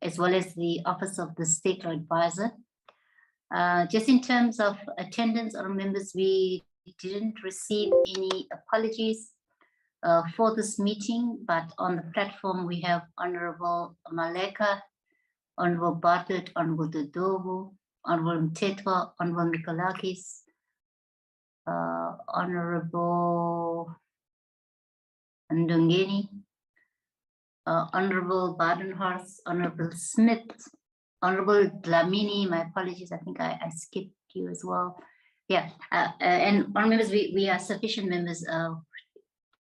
as well as the Office of the State Law Advisor. Just in terms of attendance, our members, we didn't receive any apologies for this meeting, but on the platform we have Honorable Maleka, Honorable Bartlett, Honorable Dodovo, Honorable Mtetwa, Honorable Mikolakis, Honorable Ndongeni, Honorable Badenhorst, Honorable Smith, Honorable Dlamini, my apologies, I think I skipped you as well. Yeah, and our members, we are sufficient members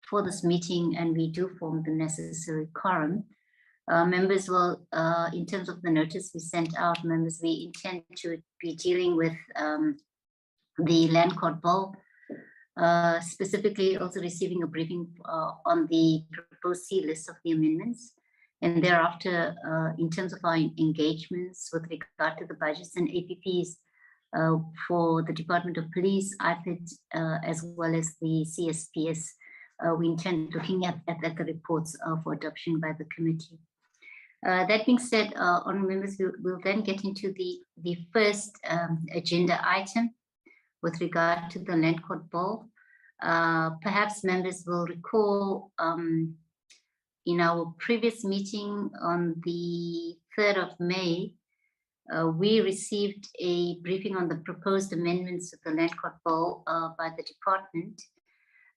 for this meeting, and we do form the necessary quorum. Members will, in terms of the notice we sent out, members, we intend to be dealing with the Land Court Bill, specifically also receiving a briefing on the proposed C list of the amendments. And thereafter, in terms of our engagements with regard to the budgets and APPs for the Department of Police, IPID, as well as the CSPS, we intend looking at the reports for adoption by the committee. That being said, honourable members, we'll then get into the first agenda item with regard to the Land Court Bill. Perhaps members will recall in our previous meeting on the 3rd of May, we received a briefing on the proposed amendments to the Land Court Bill by the department.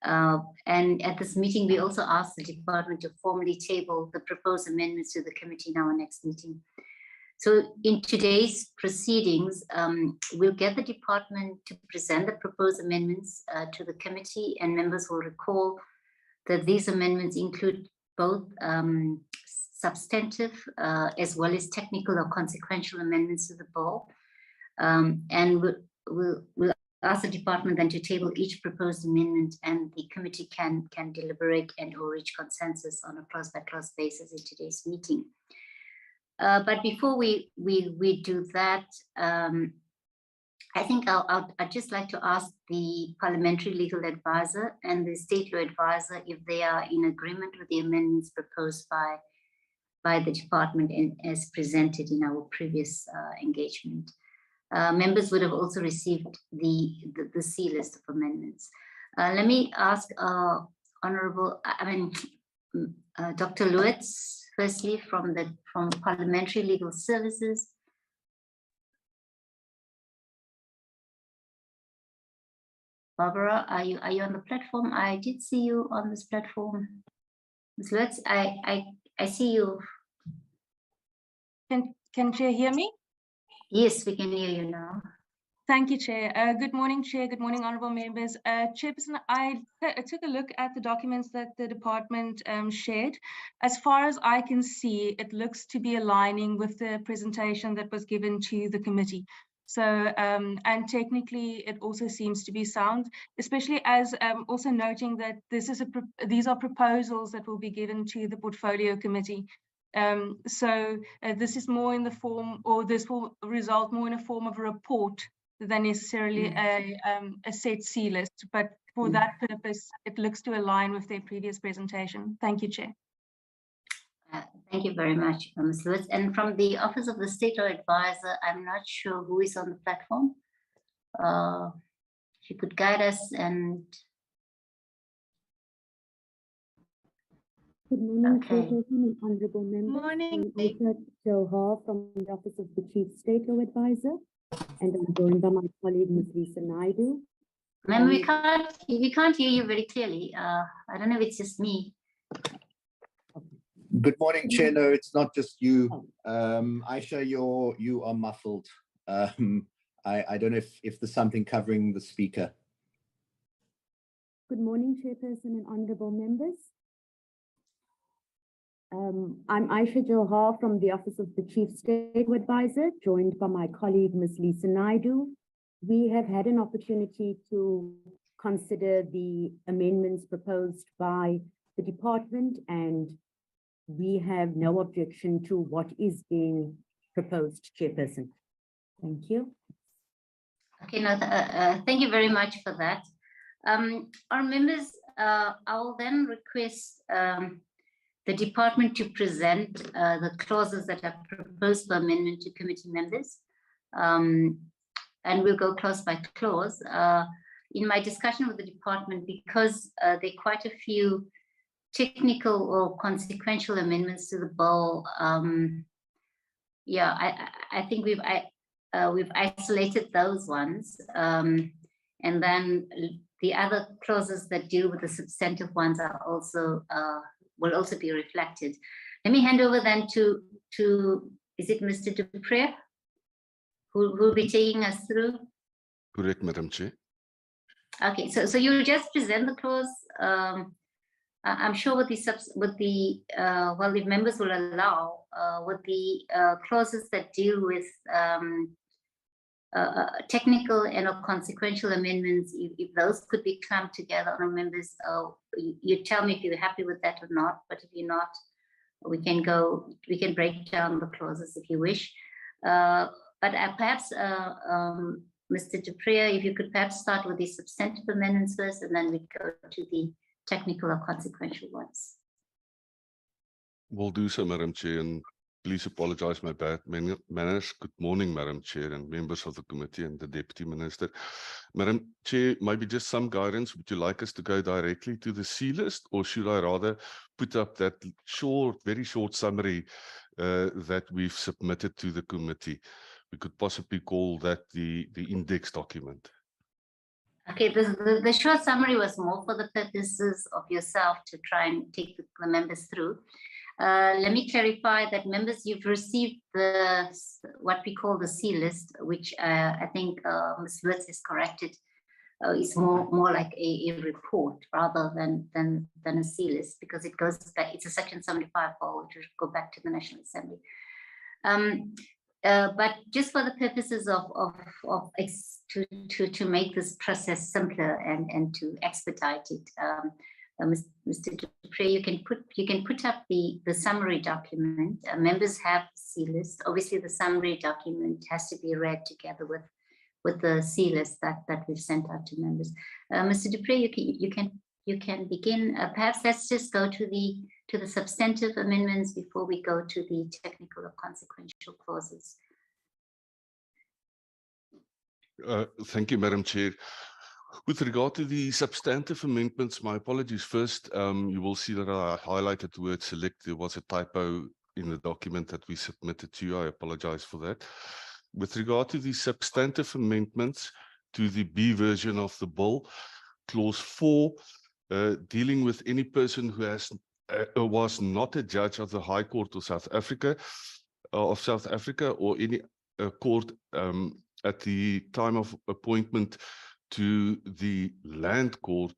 And at this meeting, we also asked the department to formally table the proposed amendments to the committee in our next meeting. So in today's proceedings, we'll get the department to present the proposed amendments to the committee, and members will recall that these amendments include both substantive as well as technical or consequential amendments to the bill. And we'll ask the department then to table each proposed amendment, and the committee can deliberate and or reach consensus on a clause-by-clause basis in today's meeting. But before we do that, I think I'd just like to ask the Parliamentary Legal Advisor and the State Law Advisor if they are in agreement with the amendments proposed by the department and as presented in our previous engagement. Members would have also received the C list of amendments. Let me ask Dr. Lewitz, firstly from Parliamentary Legal Services. Barbara, are you on the platform? I did see you on this platform. Ms. Lewitz, I see you. Can Chair hear me? Yes, we can hear you now. Thank you, Chair. Good morning, Chair. Good morning, honourable members. Chairperson, I took a look at the documents that the department shared. As far as I can see, it looks to be aligning with the presentation that was given to the committee. So, and technically, it also seems to be sound, especially as also noting that these are proposals that will be given to the portfolio committee. This is more in the form, or this will result more in a form of a report than necessarily a set C list. But for that purpose, it looks to align with their previous presentation. Thank you, Chair. Thank you very much, Ms. Lewis. And from the Office of the State Law Advisor, I'm not sure who is on the platform. If you could guide us and... Good morning, Okay. Chairperson and honourable members. Good morning. I'm Aisha Johar from the Office of the Chief State Law Advisor, and I'm joined by my colleague, Ms. Lisa Naidu. Ma'am, we can't hear you very clearly. I don't know if it's just me. Good morning, Chair. No, it's not just you. Aisha, you are muffled. I don't know if there's something covering the speaker. Good morning, Chairperson and honourable members. I'm Aisha Johar from the Office of the Chief State Law Advisor, joined by my colleague, Ms. Lisa Naidu. We have had an opportunity to consider the amendments proposed by the department, and we have no objection to what is being proposed, Chairperson. Thank you. Okay, now thank you very much for that. Our members, I will then request the department to present the clauses that are proposed for amendment to committee members. And we'll go clause by clause. In my discussion with the department, because there are quite a few technical or consequential amendments to the bill, yeah, I think we've isolated those ones. And then the other clauses that deal with the substantive ones are also will also be reflected. Let me hand over then to is it Mr. du Preez who will be taking us through? Correct, Madam Chair. Okay, so you just present the clause. I'm sure with the well, if members will allow, with the clauses that deal with technical and or consequential amendments, if those could be clumped together on members, you tell me if you're happy with that or not. But if you're not, we can break down the clauses if you wish. But perhaps, Mr. du Preez, if you could perhaps start with the substantive amendments first, and then we go to the technical or consequential ones. Will do so, Madam Chair, and please apologize my bad manners. Good morning, Madam Chair and members of the committee and the Deputy Minister. Madam Chair, maybe just some guidance. Would you like us to go directly to the C list, or should I rather put up that very short summary that we've submitted to the committee? We could possibly call that the index document. Okay, the short summary was more for the purposes of yourself to try and take the members through. Let me clarify that members, you've received what we call the C list, which I think Ms. Lutz has corrected. It's more like a report rather than a C list, because it goes back. It's a Section 75 file to go back to the National Assembly. But just for the purposes to make this process simpler and to expedite it, Mr. du Preez, you can put up the summary document. Members have the C list. Obviously, the summary document has to be read together with the C list that we've sent out to members. Mr. du Preez, you can begin. Perhaps let's just go to the substantive amendments before we go to the technical or consequential clauses. Thank you, Madam Chair. With regard to the substantive amendments, my apologies. First, you will see that I highlighted the word select. There was a typo in the document that we submitted to you. I apologize for that. With regard to the substantive amendments to the B version of the bill, clause 4, dealing with any person who was not a judge of the High Court of South Africa, or any court at the time of appointment to the land court,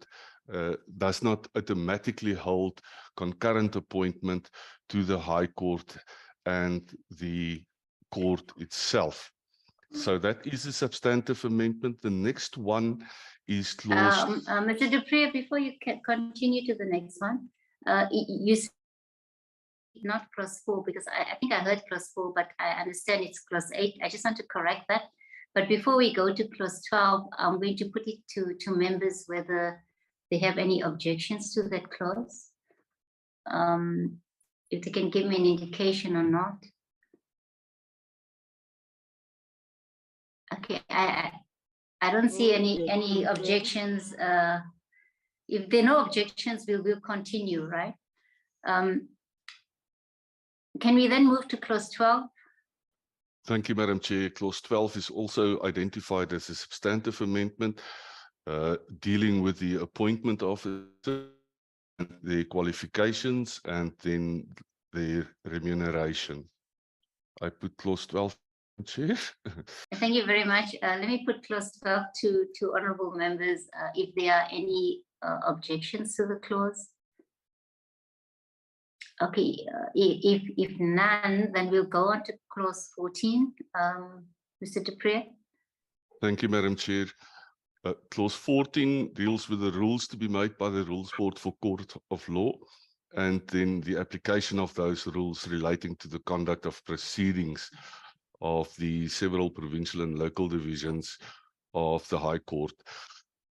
does not automatically hold concurrent appointment to the High Court and the court itself. So that is a substantive amendment. The next one is clause... Mr. du Preez, before you can continue to the next one, you said not clause 4, because I think I heard clause 4, but I understand it's clause 8. I just want to correct that. But before we go to clause 12, I'm going to put it to members whether they have any objections to that clause. If they can give me an indication or not. Okay, I don't see any objections. If there are no objections, we'll continue, right? Can we then move to clause 12? Thank you, Madam Chair. Clause 12 is also identified as a substantive amendment dealing with the appointment officer, the qualifications, and then the remuneration. I put clause 12, Chair. Thank you very much. Let me put clause 12 to honorable members if there are any objections to the clause. Okay, if none, then we'll go on to clause 14. Mr. du Preez. Thank you, Madam Chair. Clause 14 deals with the rules to be made by the Rules Board for Court of Law, and then the application of those rules relating to the conduct of proceedings of the several provincial and local divisions of the High Court.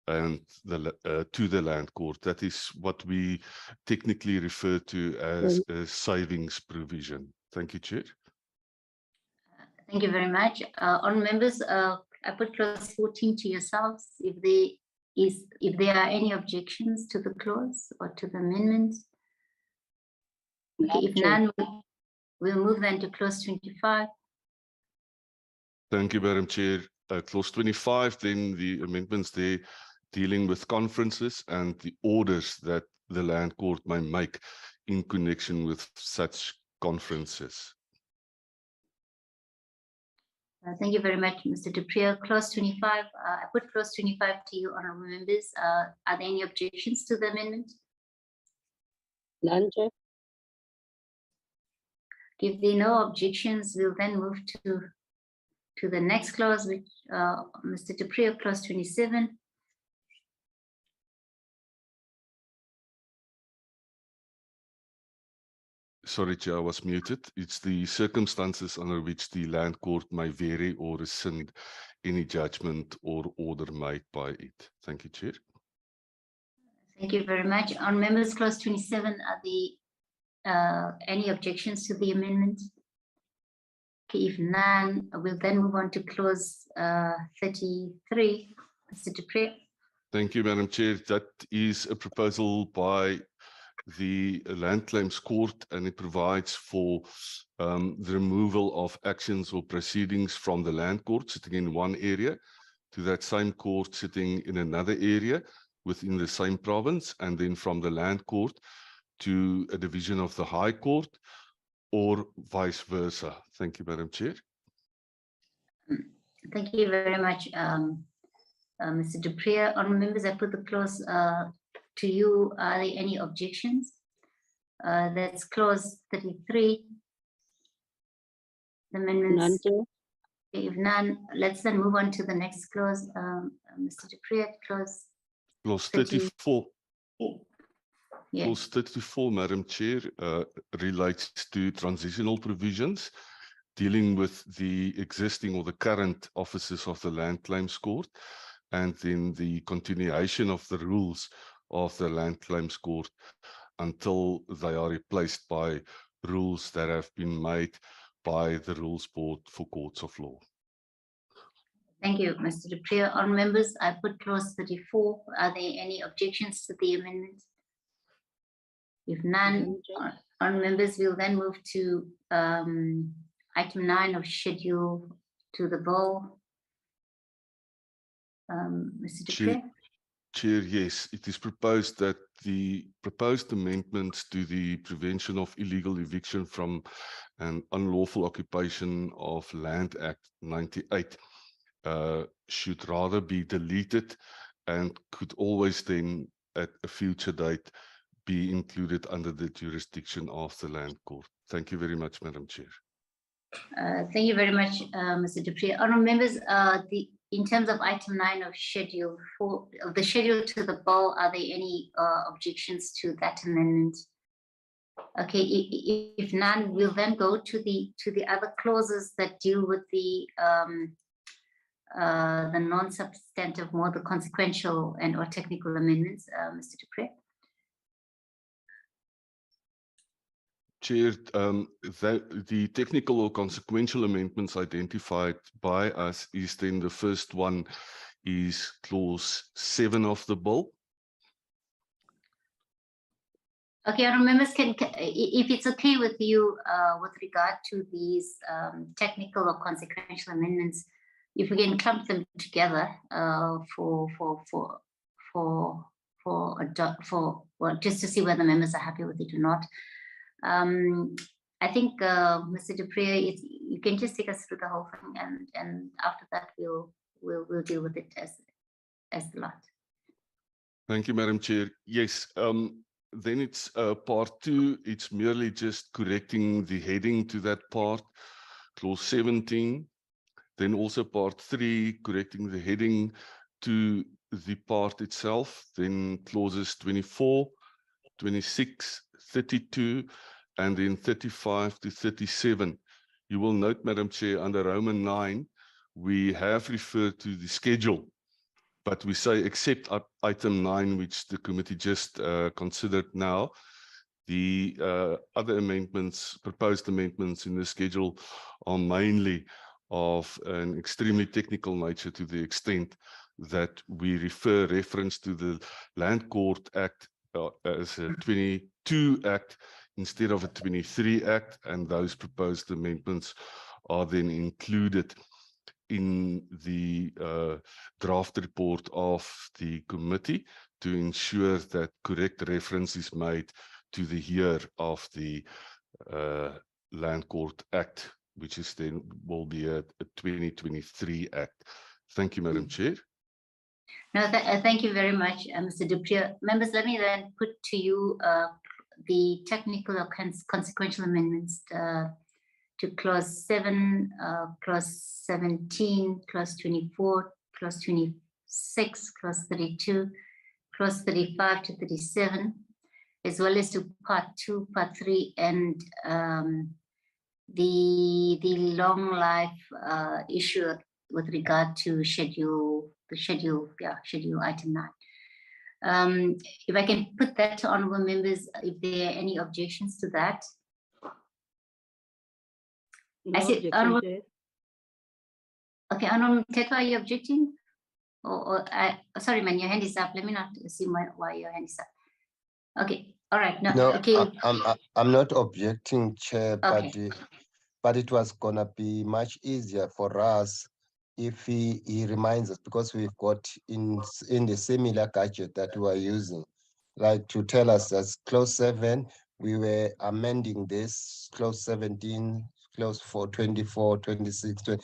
and to the land court. That is what we technically refer to as a savings provision. Thank you, Chair. Thank you very much. Honourable members, I put clause 14 to yourselves. If there are any objections to the clause or to the amendments. Okay, if none, we'll move then to clause 25. Thank you, Madam Chair. Clause 25, then the amendments there dealing with conferences and the orders that the land court may make in connection with such conferences. Thank you very much, Mr. du Preez. Clause 25, I put clause 25 to you, honourable members. Are there any objections to the amendment? None, Chair. If there are no objections, we'll then move to the next clause, which Mr. du Preez, clause 27. Sorry, Chair, I was muted. It's the circumstances under which the land court may vary or rescind any judgment or order made by it. Thank you, Chair. Thank you very much. On members, clause 27, are the any objections to the amendment? Okay, if none, we'll then move on to clause 33. Mr. du Preez. Thank you, Madam Chair. That is a proposal by the Land Claims Court, and it provides for the removal of actions or proceedings from the land court sitting in one area to that same court sitting in another area within the same province, and then from the land court to a division of the High Court or vice versa. Thank you, Madam Chair. Thank you very much, Mr. du Preez. Honourable members, I put the clause to you. Are there any objections? That's clause 33. The amendments. None, Chair. If none, let's then move on to the next clause. Mr. du Preez, clause. Clause 34. Yeah. Clause 34, Madam Chair, relates to transitional provisions dealing with the existing or the current offices of the Land Claims Court, and then the continuation of the rules of the Land Claims Court until they are replaced by rules that have been made by the Rules Board for Courts of Law. Thank you, Mr. du Preez. On members, I put clause 34. Are there any objections to the amendment? If none, on members, we'll then move to item 9 of schedule to the bill. Mr. du Preez. Chair, yes, it is proposed that the proposed amendments to the Prevention of Illegal Eviction from an Unlawful Occupation of Land Act 98 should rather be deleted and could always then at a future date be included under the jurisdiction of the Land Court. Thank you very much, Madam Chair. Thank you very much, Mr. du Preez. Honourable members, in terms of item 9 of schedule of the schedule to the bill, are there any objections to that amendment? Okay, if none, we'll then go to the other clauses that deal with the non-substantive, more the consequential and or technical amendments. Mr. du Preez. Chair, the technical or consequential amendments identified by us is then the first one is clause 7 of the bill. Okay, honourable members, if it's okay with you, with regard to these technical or consequential amendments, if we can clump them together well, just to see whether members are happy with it or not. I think, Mr. du Preez, you can just take us through the whole thing, and after that we'll deal with it as the lot. Thank you, Madam Chair. Yes, then it's part 2. It's merely just correcting the heading to that part, clause 17. Then also part 3, correcting the heading to the part itself. Then clauses 24, 26, 32, and then 35 to 37. You will note, Madam Chair, under Roman 9, we have referred to the schedule but we say except item 9, which the committee just considered now. The other amendments, proposed amendments in the schedule, are mainly of an extremely technical nature, to the extent that we refer reference to the Land Court Act as a 22 Act instead of a 23 Act, and those proposed amendments are then included in the draft report of the committee to ensure that correct reference is made to the year of the Land Court Act, which is then will be a 2023 Act. Thank you, Madam Chair. No, thank you very much, Mr. du Preez. Members, let me then put to you the technical or consequential amendments to clause 7, clause 17, clause 24, clause 26, clause 32, clause 35 to 37, as well as to part 2, part 3, and the long life issue with regard to schedule item 9. If I can put that to honorable members, if there are any objections to that. No I said, objection, honorable, Chair. okay, Honorable Mthethwa, are you objecting? Sorry, man, your hand is up. Let me not assume why your hand is up. Okay, all right. No, okay. I'm not objecting, Chair, Okay. but it was gonna be much easier for us if he reminds us, because we've got in the similar gadget that we are using, like to tell us that clause 7, we were amending this, clause 17, clause 4, 24, 26, 20,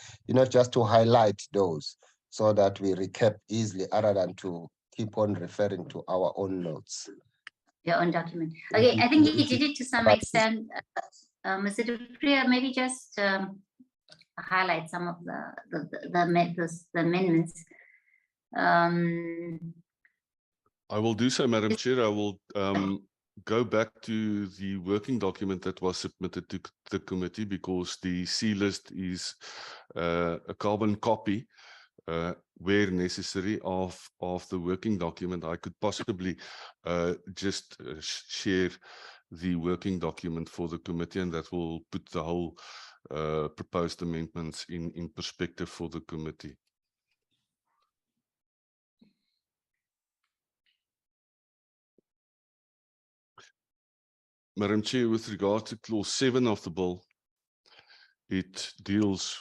just to highlight those so that we recap easily rather than to keep on referring to our own notes. Your own document. Okay, I think he did it to some extent. Mr. du Preez, maybe just highlight some of the amendments. I will do so, Madam Chair. I will go back to the working document that was submitted to the committee, because the C list is a carbon copy where necessary of the working document. I could possibly just share the working document for the committee, and that will put the whole proposed amendments in perspective for the committee. Madam Chair, with regard to clause 7 of the bill, it deals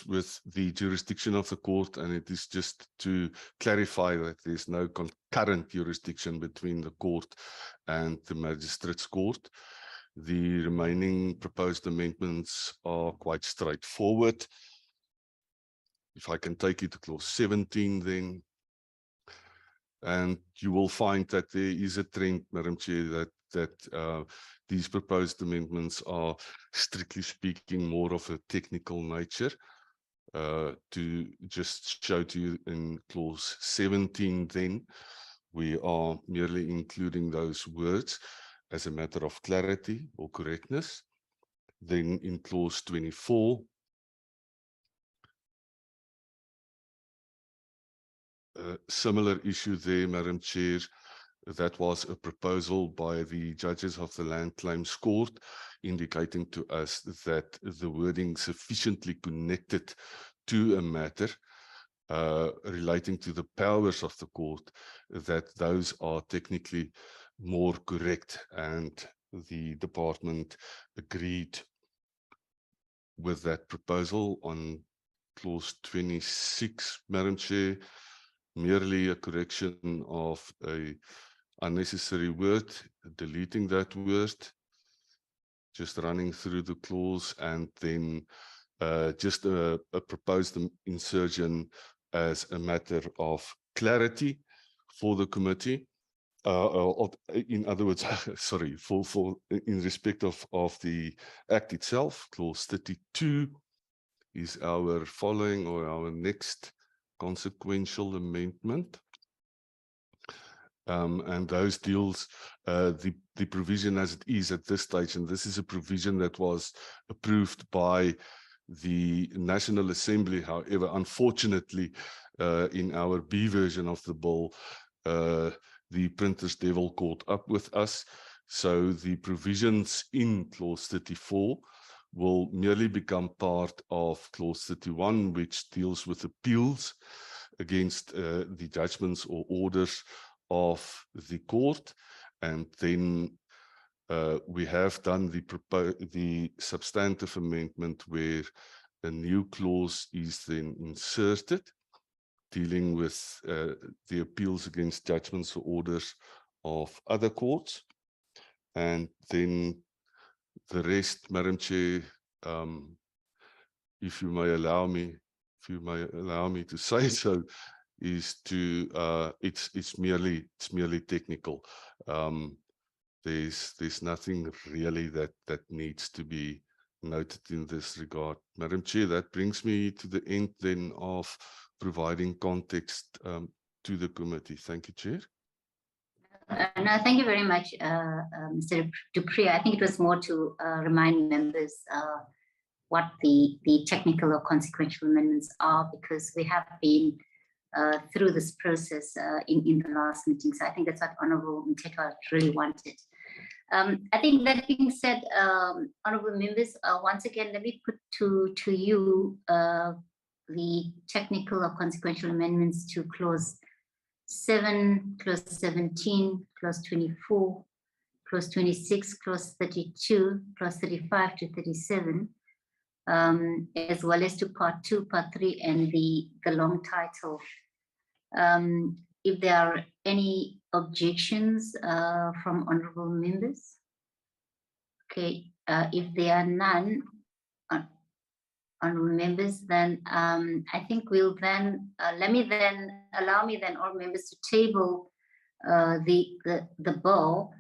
with the jurisdiction of the court, and it is just to clarify that there's no concurrent jurisdiction between the court and the magistrate's court. The remaining proposed amendments are quite straightforward. If I can take you to clause 17 then, and you will find that there is a trend, Madam Chair, that these proposed amendments are, strictly speaking, more of a technical nature. To just show to you in clause 17 then, we are merely including those words as a matter of clarity or correctness. Then in clause 24, similar issue there, Madam Chair. That was a proposal by the judges of the Land Claims Court, indicating to us that the wording sufficiently connected to a matter relating to the powers of the court, that those are technically more correct, and the department agreed with that proposal. On clause 26, Madam Chair, merely a correction of a unnecessary word, deleting that word, just running through the clause, and then just a proposed insertion as a matter of clarity for the committee. In other words, sorry, in respect of the act itself, clause 32 is our following or our next consequential amendment. And those deals, the the provision as it is at this stage, and this is a provision that was approved by the National Assembly. However, unfortunately, in our B version of the bill, the printers devil caught up with us. So the provisions in clause 34 will merely become part of clause 31, which deals with appeals against the judgments or orders of the court. And then we have done the substantive amendment where a new clause is then inserted, dealing with the appeals against judgments or orders of other courts. And then the rest, Madam Chair, if you may allow me to say so, is to it's merely technical. There's nothing really that needs to be noted in this regard. Madam Chair, that brings me to the end then of providing context to the committee. Thank you, Chair. No, thank you very much, Mr. Dupree. I think it was more to remind members what the technical or consequential amendments are, because we have been through this process in the last meeting. So I think that's what Honourable Mthethwa really wanted. I think that being said, honourable members, once again, let me put to you the technical or consequential amendments to clause 7, clause 17, clause 24, clause 26, clause 32, clause 35 to 37, as well as to part 2, part 3, and the long title. If there are any objections from honourable members. Okay, if there are none, honourable members, then I think we'll then, allow me then all members to table the bill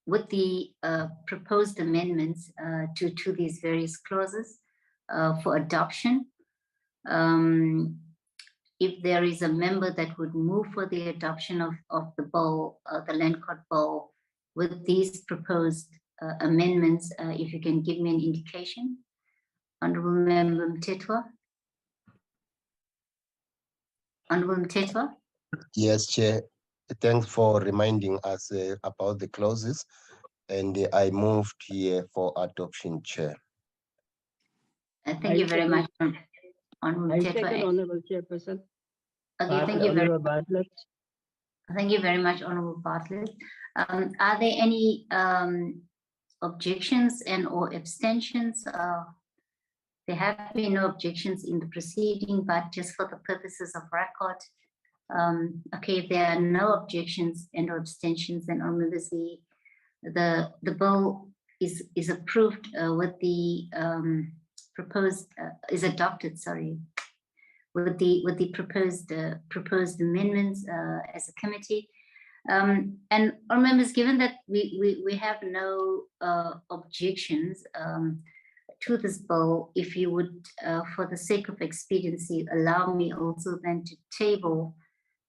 with the proposed amendments to these various clauses for adoption. If there is a member that would move for the adoption of the bill, the Land Court bill, with these proposed amendments, if you can give me an indication. Honourable Member Mthethwa. Honourable Mthethwa. Yes, Chair. Thanks for reminding us about the clauses. And I moved here for adoption, Chair. Thank you very much, Honourable I second, Mthethwa. Honorable Chairperson. Okay, thank you very Honorable Bartlett. Thank you very much, Honourable Bartlett. Are there any objections and or abstentions? There have been no objections in the proceeding, but just for the purposes of record, okay, if there are no objections and or abstentions, then on members, the bill is approved with the proposed is adopted. Sorry, with the proposed amendments as a committee. And our members, given that we have no objections to this bill, if you would, for the sake of expediency, allow me also then to table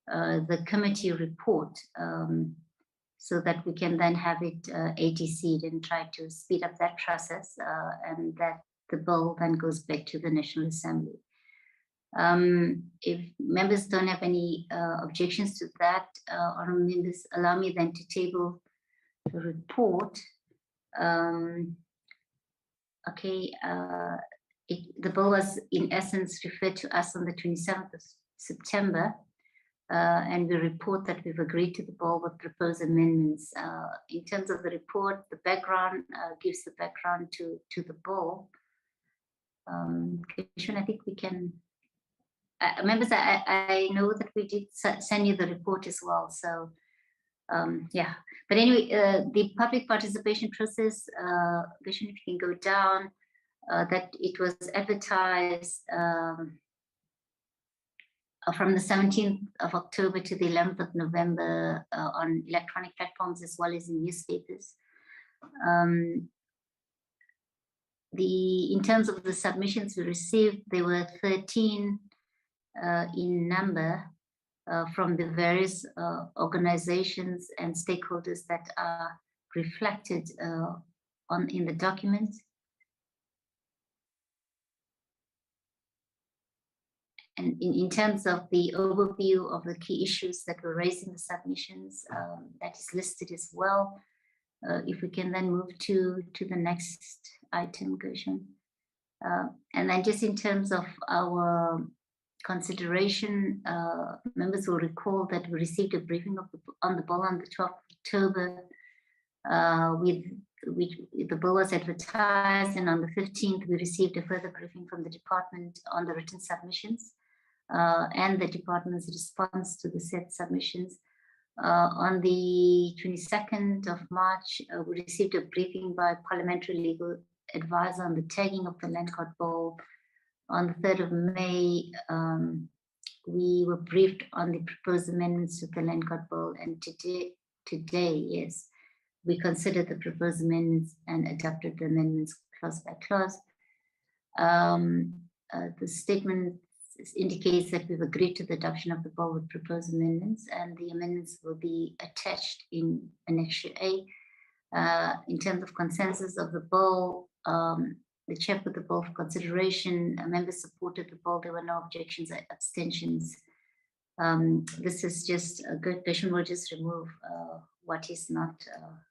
the committee report so that we can then have it ATC'd and try to speed up that process and that the bill then goes back to the National Assembly. If members don't have any objections to that, honourable members, allow me then to table the report. Okay, the bill was in essence referred to us on the 27th of September, and we report that we've agreed to the bill with proposed amendments. In terms of the report, the background gives the background to the bill. I think we can. Members, I know that we did send you the report as well, so yeah. But anyway, the public participation process, Vision, if you can go down, that it was advertised from the 17th of October to the 11th of November on electronic platforms as well as in newspapers. In terms of the submissions we received, there were 13 in number, from the various organizations and stakeholders that are reflected in the document. And in terms of the overview of the key issues that were raised in the submissions, that is listed as well. If we can then move to the next item, Gershon. And then just in terms of our consideration, members will recall that we received a briefing on the bill on the 12th of October, the bill was advertised, and on the 15th, we received a further briefing from the department on the written submissions and the department's response to the said submissions. On the 22nd of March, we received a briefing by Parliamentary Legal Advisor on the tagging of the Land Court Bill. On the 3rd of May, we were briefed on the proposed amendments to the Land Court Bill, and today, yes, we considered the proposed amendments and adopted the amendments clause by clause. The statement indicates that we've agreed to the adoption of the bill with proposed amendments, and the amendments will be attached in Annexure A. In terms of consensus of the bill, the chair put the bill for consideration. Members supported the bill. There were no objections or abstentions. This is just a good question. We'll just remove what is not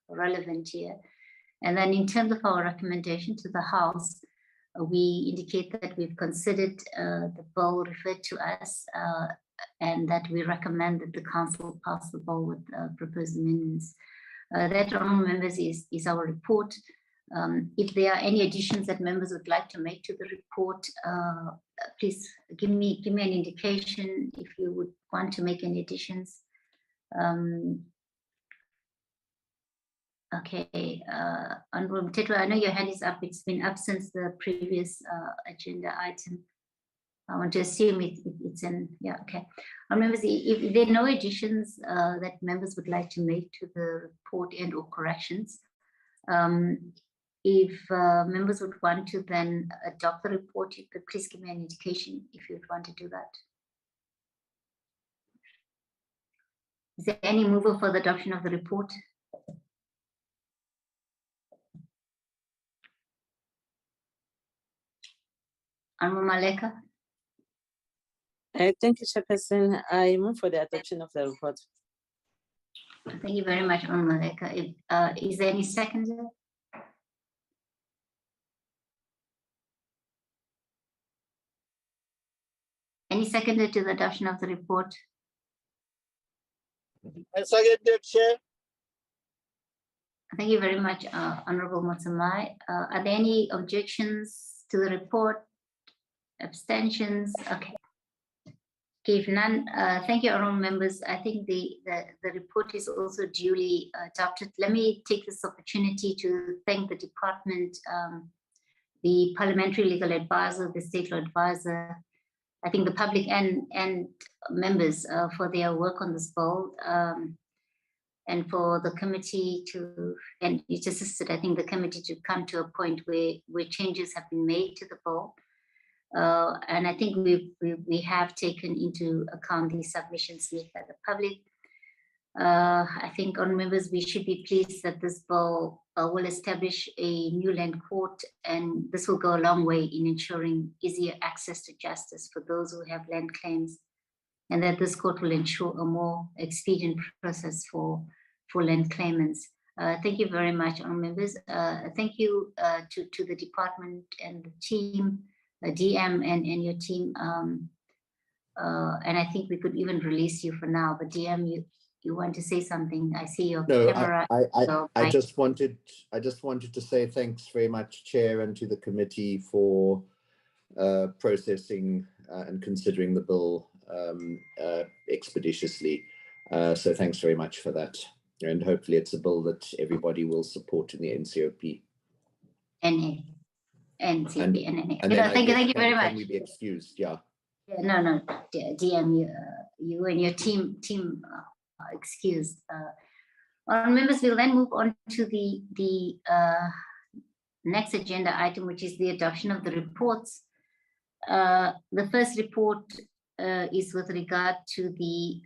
relevant here. And then in terms of our recommendation to the House, we indicate that we've considered the bill referred to us and that we recommend that the Council pass the bill with proposed amendments. That, honourable members, is our report. If there are any additions that members would like to make to the report, please give me an indication if you would want to make any additions. Okay, Honourable Mthethwa, I know your hand is up. It's been up since the previous agenda item. I want to assume it's in, yeah, okay. Members, if there are no additions that members would like to make to the report and or corrections, if members would want to then adopt the report, you could please give me an indication if you'd want to do that. Is there any mover for the adoption of the report? Honourable Maleka? Thank you, Chairperson. I move for the adoption of the report. Thank you very much, Honourable Maleka. Is there any seconder? Any seconder to the adoption of the report? I second it, Chair. Thank you very much, Honourable Motsamai. Are there any objections to the report? Abstentions? Okay. If none, thank you, honourable members. I think the report is also duly adopted. Let me take this opportunity to thank the department, the Parliamentary Legal Advisor, the State Law Advisor, I think the public and members for their work on this bill, and for the committee and it assisted, I think, the committee to come to a point where changes have been made to the bill. And I think we have taken into account the submissions made by the public. I think, on members, we should be pleased that this bill will establish a new land court, and this will go a long way in ensuring easier access to justice for those who have land claims, and that this court will ensure a more expedient process for land claimants. Thank you very much, on members. Thank you to the department and the team, DM and your team. And I think we could even release you for now, but DM, you want to say something? I see your camera. I just wanted to say thanks very much, Chair, and to the committee for processing and considering the bill expeditiously. So thanks very much for that. And hopefully it's a bill that everybody will support in the NCOP. NCOP. And thank you very much. Can we be excused? Yeah. No, DM, you and your team excused. Members, we'll then move on to the next agenda item, which is the adoption of the reports. The first report is with regard to the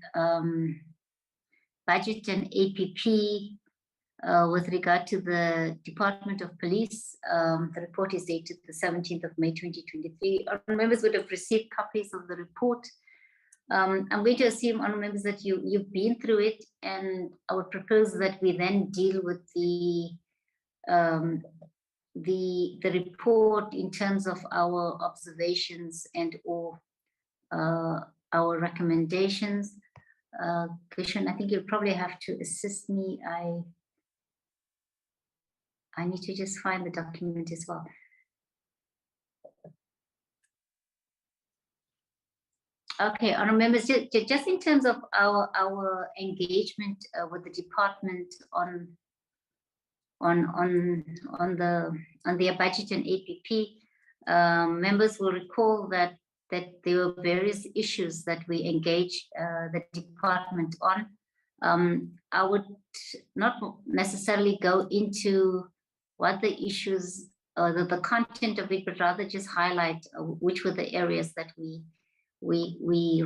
budget and APP. With regard to the Department of Police, the report is dated the 17th of May 2023. Our members would have received copies of the report. I'm going to assume, honourable members, that you've been through it, and I would propose that we then deal with the report in terms of our observations and or our recommendations. Christian, I think you'll probably have to assist me. I need to just find the document as well. Okay, honourable members, just in terms of our engagement with the department on their budget and APP, members will recall that there were various issues that we engaged the department on. I would not necessarily go into what the issues, the content of it, but rather just highlight which were the areas that we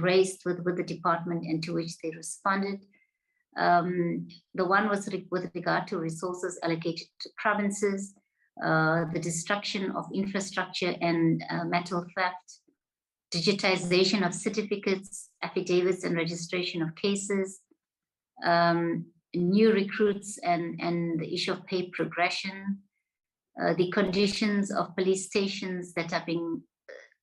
raised with the department and to which they responded. The one was with regard to resources allocated to provinces, the destruction of infrastructure and metal theft, digitization of certificates, affidavits, and registration of cases, new recruits and the issue of pay progression, the conditions of police stations that are being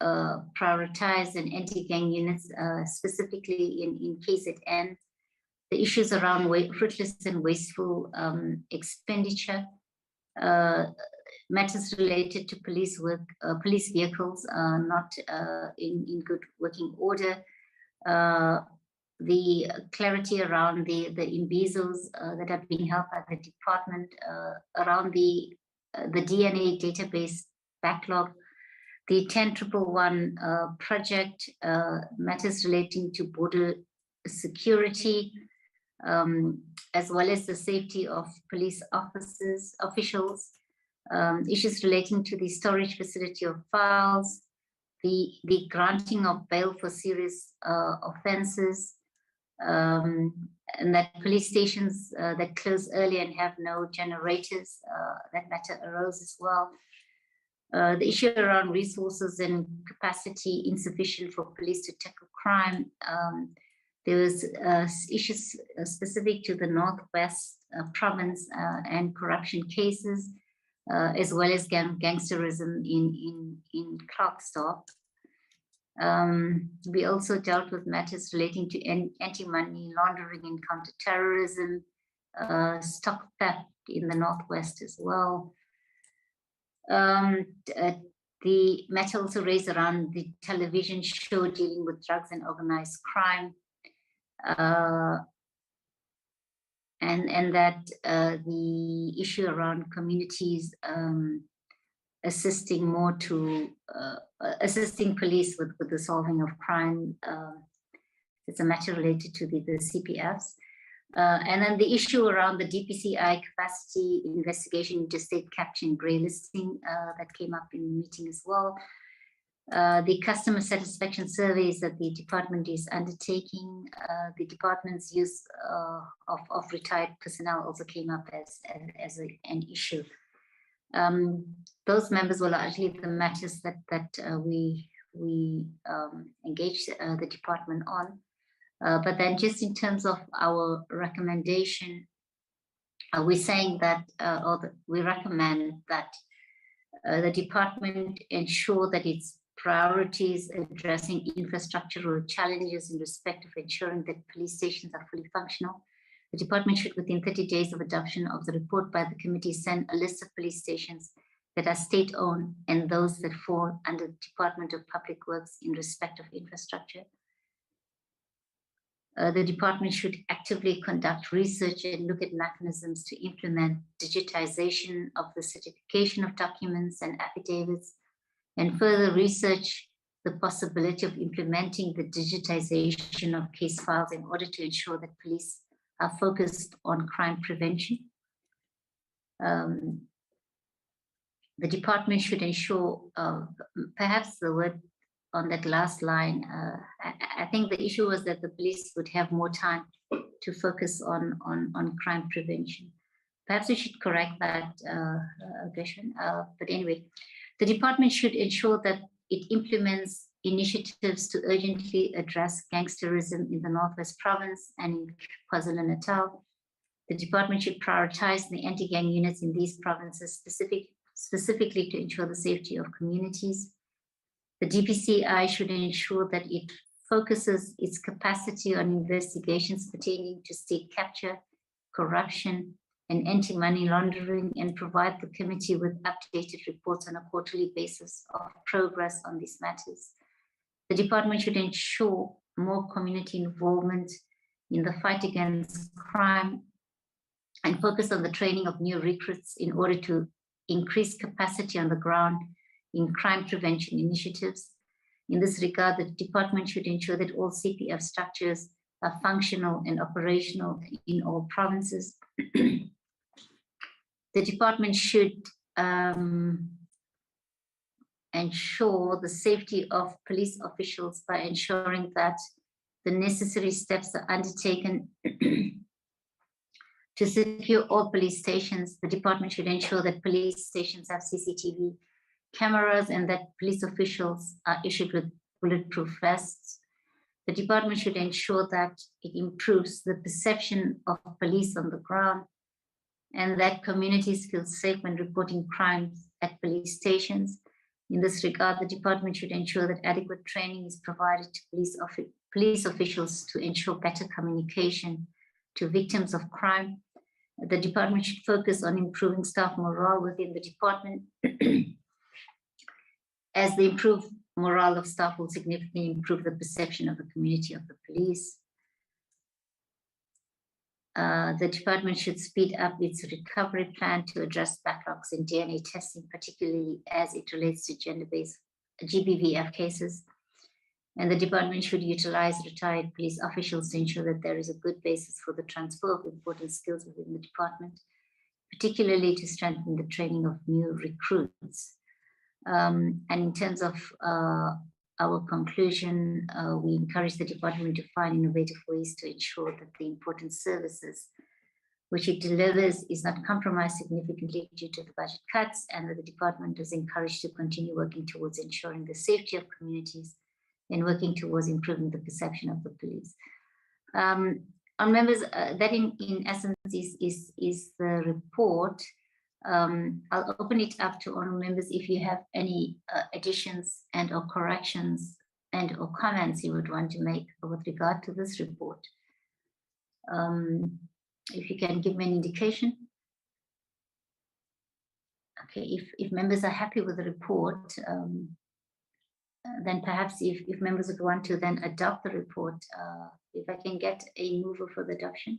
prioritized and anti-gang units, specifically in KZN, the issues around fruitless and wasteful expenditure, matters related to police work, police vehicles not in good working order, the clarity around the embezzles that are being held by the department, around the DNA database backlog, the 10111 project, matters relating to border security, as well as the safety of police officials, issues relating to the storage facility of files, the granting of bail for serious offences, and that police stations that close early and have no generators, that matter arose as well. The issue around resources and capacity insufficient for police to tackle crime. There was issues specific to the Northwest province and corruption cases, as well as gangsterism in Klerksdorp. We also dealt with matters relating to anti-money laundering and counter-terrorism, stock theft in the Northwest as well. The matter also raised around the television show dealing with drugs and organized crime, and that the issue around communities assisting more to assisting police with the solving of crime. It's a matter related to the CPFs. And then the issue around the DPCI capacity investigation into state capture and grey listing that came up in the meeting as well. The customer satisfaction surveys that the department is undertaking, the department's use of retired personnel also came up as an issue. Those members were largely the matters that we engaged the department on. But then just in terms of our recommendation, we're saying that, we recommend that the department ensure that its priorities addressing infrastructural challenges in respect of ensuring that police stations are fully functional. The department should, within 30 days of adoption of the report by the committee, send a list of police stations that are state-owned and those that fall under the Department of Public Works in respect of infrastructure. The department should actively conduct research and look at mechanisms to implement digitization of the certification of documents and affidavits, and further research the possibility of implementing the digitization of case files in order to ensure that police are focused on crime prevention. The department should ensure, perhaps the word on that last line. I think the issue was that the police would have more time to focus on crime prevention. Perhaps we should correct that, Gershon. But anyway, the department should ensure that it implements initiatives to urgently address gangsterism in the Northwest Province and in KwaZulu-Natal. The department should prioritize the anti-gang units in these provinces specifically to ensure the safety of communities. The DPCI should ensure that it focuses its capacity on investigations pertaining to state capture, corruption, and anti-money laundering, and provide the committee with updated reports on a quarterly basis of progress on these matters. The department should ensure more community involvement in the fight against crime and focus on the training of new recruits in order to increase capacity on the ground in crime prevention initiatives. In this regard, the department should ensure that all CPF structures are functional and operational in all provinces. The department should ensure the safety of police officials by ensuring that the necessary steps are undertaken to secure all police stations. The department should ensure that police stations have CCTV cameras and that police officials are issued with bulletproof vests. The department should ensure that it improves the perception of police on the ground and that communities feel safe when reporting crimes at police stations. In this regard, the department should ensure that adequate training is provided to police officials to ensure better communication to victims of crime. The department should focus on improving staff morale within the department, as the improved morale of staff will significantly improve the perception of the community of the police. The department should speed up its recovery plan to address backlogs in DNA testing, particularly as it relates to gender-based GBVF cases. And the department should utilize retired police officials to ensure that there is a good basis for the transfer of important skills within the department, particularly to strengthen the training of new recruits. And in terms of our conclusion, we encourage the department to find innovative ways to ensure that the important services which it delivers is not compromised significantly due to the budget cuts, and that the department is encouraged to continue working towards ensuring the safety of communities and working towards improving the perception of the police. Our members, that in essence is the report. I'll open it up to all members if you have any additions and or corrections and or comments you would want to make with regard to this report. If you can give me an indication. Okay, if members are happy with the report, then perhaps if members would want to then adopt the report, if I can get a mover for the adoption.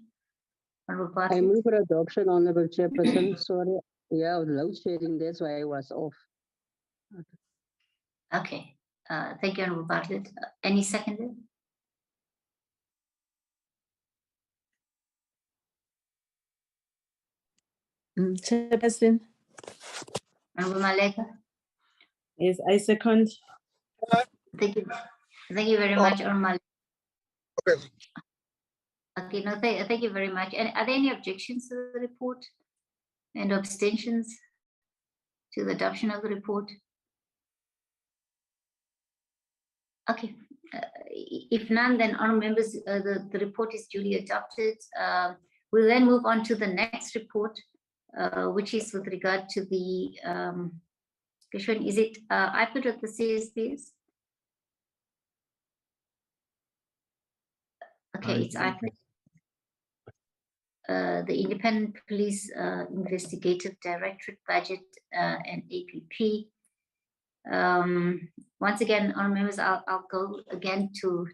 I move for adoption, Honorable Chairperson. Sorry, yeah, load shedding, that's why I was off. Okay, thank you, Honorable Bartlett. Any seconder? Chairperson. Honorable Maleka? Yes, I second. Thank you very much, Honorable Maleka. Okay. Okay, no, thank you very much. And are there any objections to the report and abstentions to the adoption of the report? Okay, if none, then honourable members, the report is duly adopted. We'll then move on to the next report, which is with regard to the, is it IPID of the CSPs? Okay, it's IPID. The Independent Police Investigative Directorate Budget and APP. Once again, honourable members, I'll go again to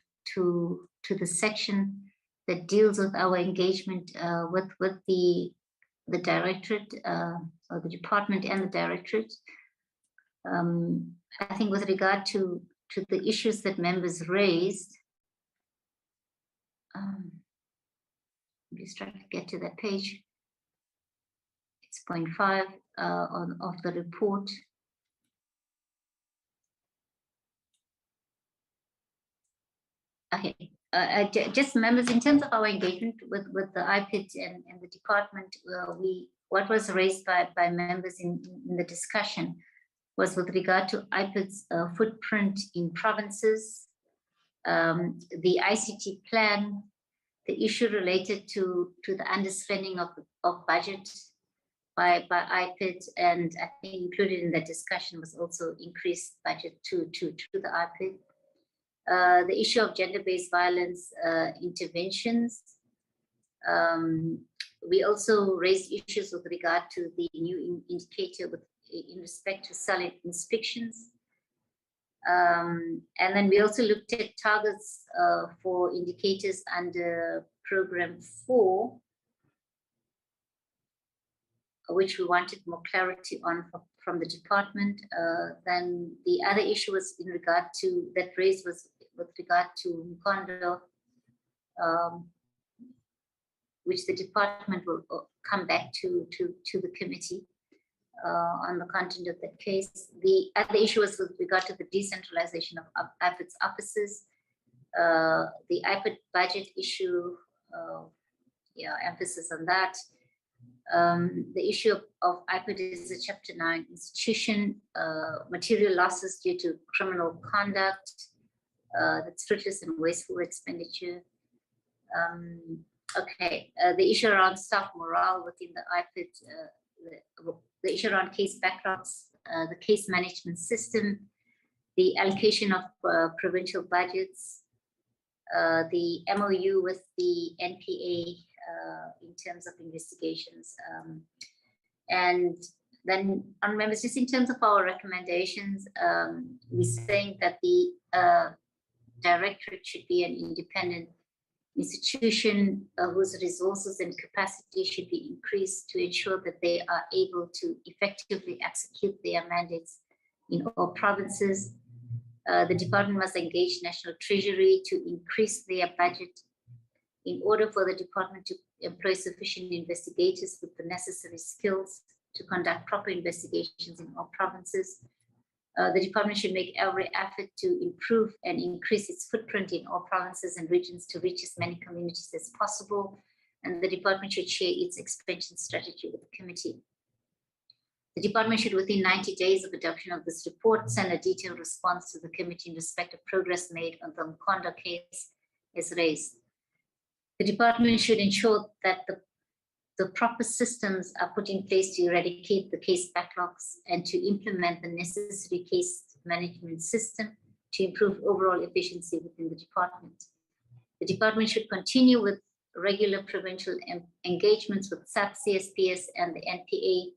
the section that deals with our engagement with the directorate or the department and the directorate. I think with regard to the issues that members raised, I'm just trying to get to that page. It's point 5 of the report. Okay, just members, in terms of our engagement with the IPID and the department, what was raised by members in the discussion was with regard to IPID's footprint in provinces, the ICT plan, the issue related to the underspending of budget by IPID, and I think included in that discussion was also increased budget to the IPID. The issue of gender-based violence interventions. We also raised issues with regard to the new indicator in respect to cell inspections. And then we also looked at targets for indicators under program 4, which we wanted more clarity on from the department. Then the other issue was in regard to that raised was with regard to Mkondo, which the department will come back to the committee on the content of that case. The other issue was with regard to the decentralization of IPID's offices, the IPID budget issue, emphasis on that. The issue of IPID is a Chapter 9 institution, material losses due to criminal conduct, that's fruitless and wasteful expenditure. The issue around staff morale within the IPID, the issue around case backlogs, the case management system, the allocation of provincial budgets, the MOU with the NPA in terms of investigations. And then on members, just in terms of our recommendations, we're saying that the directorate should be an independent institution whose resources and capacity should be increased to ensure that they are able to effectively execute their mandates in all provinces. The department must engage National Treasury to increase their budget in order for the department to employ sufficient investigators with the necessary skills to conduct proper investigations in all provinces. The department should make every effort to improve and increase its footprint in all provinces and regions to reach as many communities as possible. And the department should share its expansion strategy with the committee. The department should, within 90 days of adoption of this report, send a detailed response to the committee in respect of progress made on the Mkondo case as raised. The department should ensure that the proper systems are put in place to eradicate the case backlogs and to implement the necessary case management system to improve overall efficiency within the department. The department should continue with regular provincial engagements with SAP, CSPS, and the NPA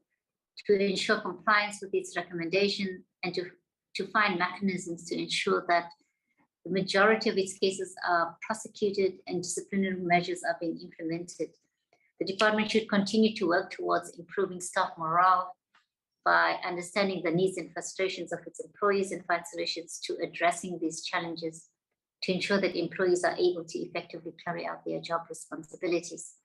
to ensure compliance with its recommendation and to find mechanisms to ensure that the majority of its cases are prosecuted and disciplinary measures are being implemented. The department should continue to work towards improving staff morale by understanding the needs and frustrations of its employees and find solutions to addressing these challenges to ensure that employees are able to effectively carry out their job responsibilities.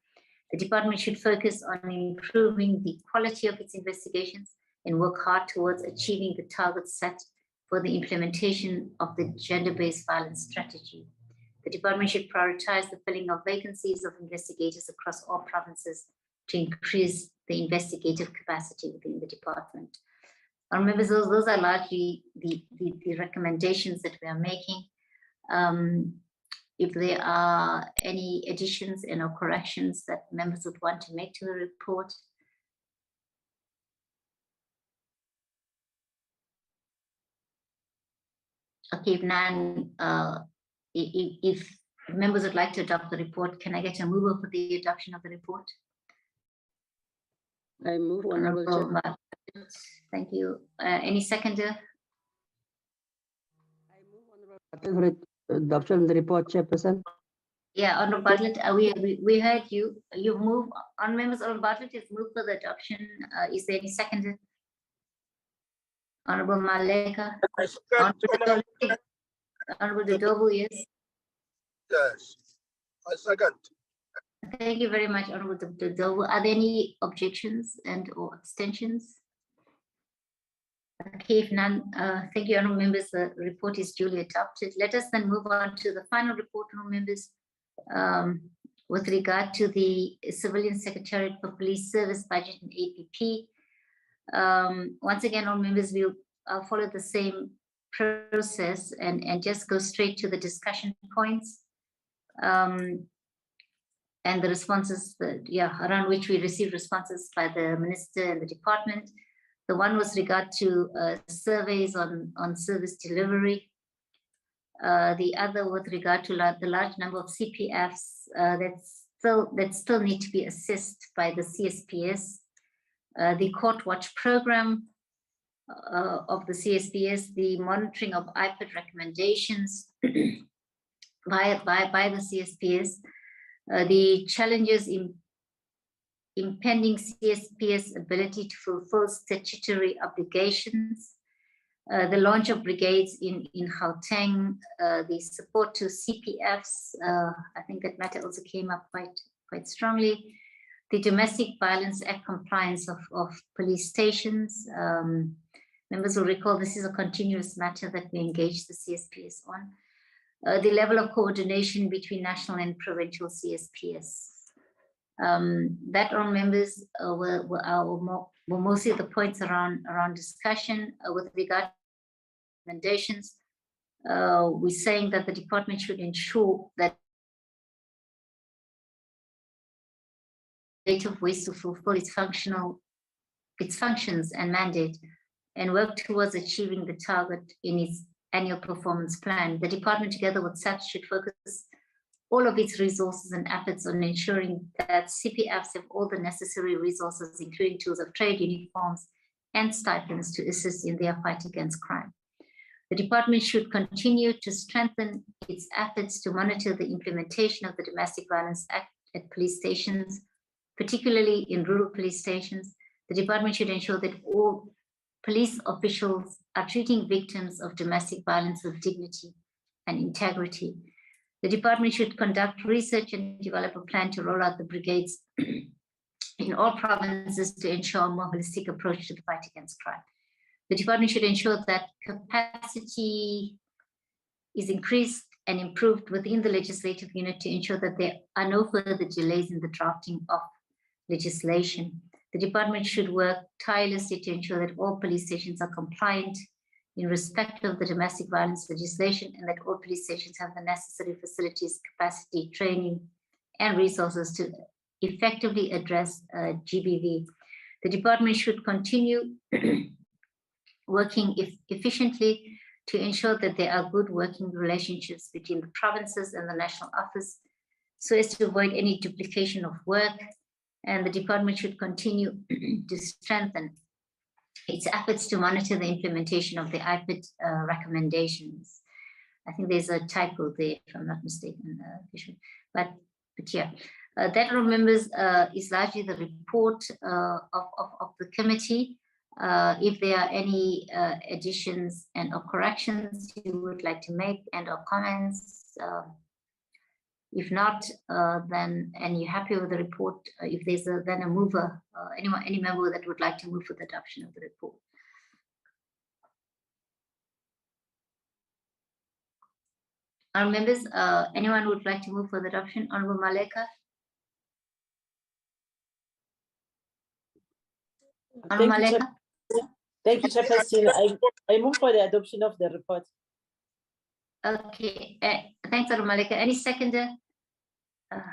The department should focus on improving the quality of its investigations and work hard towards achieving the targets set for the implementation of the gender-based violence strategy. The department should prioritize the filling of vacancies of investigators across all provinces to increase the investigative capacity within the department. Members, those are largely the recommendations that we are making. If there are any additions and or corrections that members would want to make to the report. Okay, if none, if members would like to adopt the report, can I get a mover for the adoption of the report? I move, Honorable Chair. Thank you. Any seconder? I move, Honorable adoption of the report, Chairperson. Yeah, Honorable Bartlett, we heard you. You move on, members. Honorable Bartlett is moved for the adoption. Is there any seconder? Honorable Maleka. Honorable Dodobu, yes. Yes, I second. Thank you very much, Honorable Dodobu. Are there any objections and or abstentions? Okay, if none, thank you, honourable members. The report is duly adopted. Let us then move on to the final report, honourable members, with regard to the Civilian Secretariat for Police Service Budget and APP. Once again, honourable members, we'll follow the same process and just go straight to the discussion points and the responses that, around which we received responses by the minister and the department. The one was regard to surveys on service delivery. The other with regard to the large number of CPFs that still need to be assessed by the CSPS. The Court Watch program of the CSPS, the monitoring of IPID recommendations by the CSPS, the challenges in impending CSPS ability to fulfill statutory obligations, the launch of brigades in Gauteng, the support to CPFs, I think that matter also came up quite strongly, the Domestic Violence Act compliance of police stations. Members will recall this is a continuous matter that we engage the CSPS on. The level of coordination between national and provincial CSPS. That on members were mostly the points around discussion with regard to recommendations. We're saying that the department should ensure that of ways to fulfill its functions and mandate and work towards achieving the target in its annual performance plan. The department, together with SAPS, should focus all of its resources and efforts on ensuring that CPFs have all the necessary resources, including tools of trade, uniforms, and stipends to assist in their fight against crime. The department should continue to strengthen its efforts to monitor the implementation of the Domestic Violence Act at police stations, particularly in rural police stations. The department should ensure that all police officials are treating victims of domestic violence with dignity and integrity. The department should conduct research and develop a plan to roll out the brigades in all provinces to ensure a more holistic approach to the fight against crime. The department should ensure that capacity is increased and improved within the legislative unit to ensure that there are no further delays in the drafting of legislation. The department should work tirelessly to ensure that all police stations are compliant in respect of the domestic violence legislation and that all police stations have the necessary facilities, capacity, training, and resources to effectively address GBV. The department should continue working efficiently to ensure that there are good working relationships between the provinces and the national office so as to avoid any duplication of work. And the department should continue to strengthen its efforts to monitor the implementation of the IPID recommendations. I think there's a typo there, if I'm not mistaken, but yeah. That, remembers, is largely the report of the committee. If there are any additions and or corrections you would like to make and or comments, if not, then, and you're happy with the report, if there's then a mover, any member that would like to move for the adoption of the report. Our members, anyone would like to move for the adoption? Honorable Maleka. Honorable Maleka. Thank you, Chairperson. I move for the adoption of the report. Okay, thanks, Honorable Maleka. Any seconder?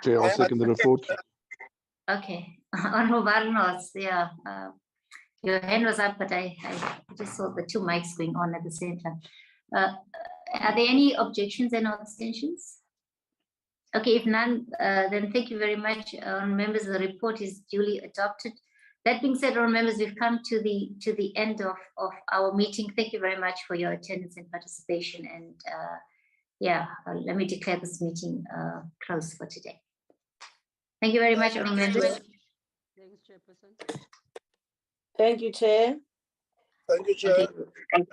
Chair, I'll second the report. Okay, Honorable Barnos, yeah, your hand was up, but I just saw the two mics going on at the same time. Are there any objections and abstentions? Okay, if none, then thank you very much, members. The report is duly adopted. That being said, members, we've come to the end of our meeting. Thank you very much for your attendance and participation. And let me declare this meeting closed for today. Thank you very much, members. Thanks, Chairperson. Thank you, Chair. Thank you, Chair. Okay.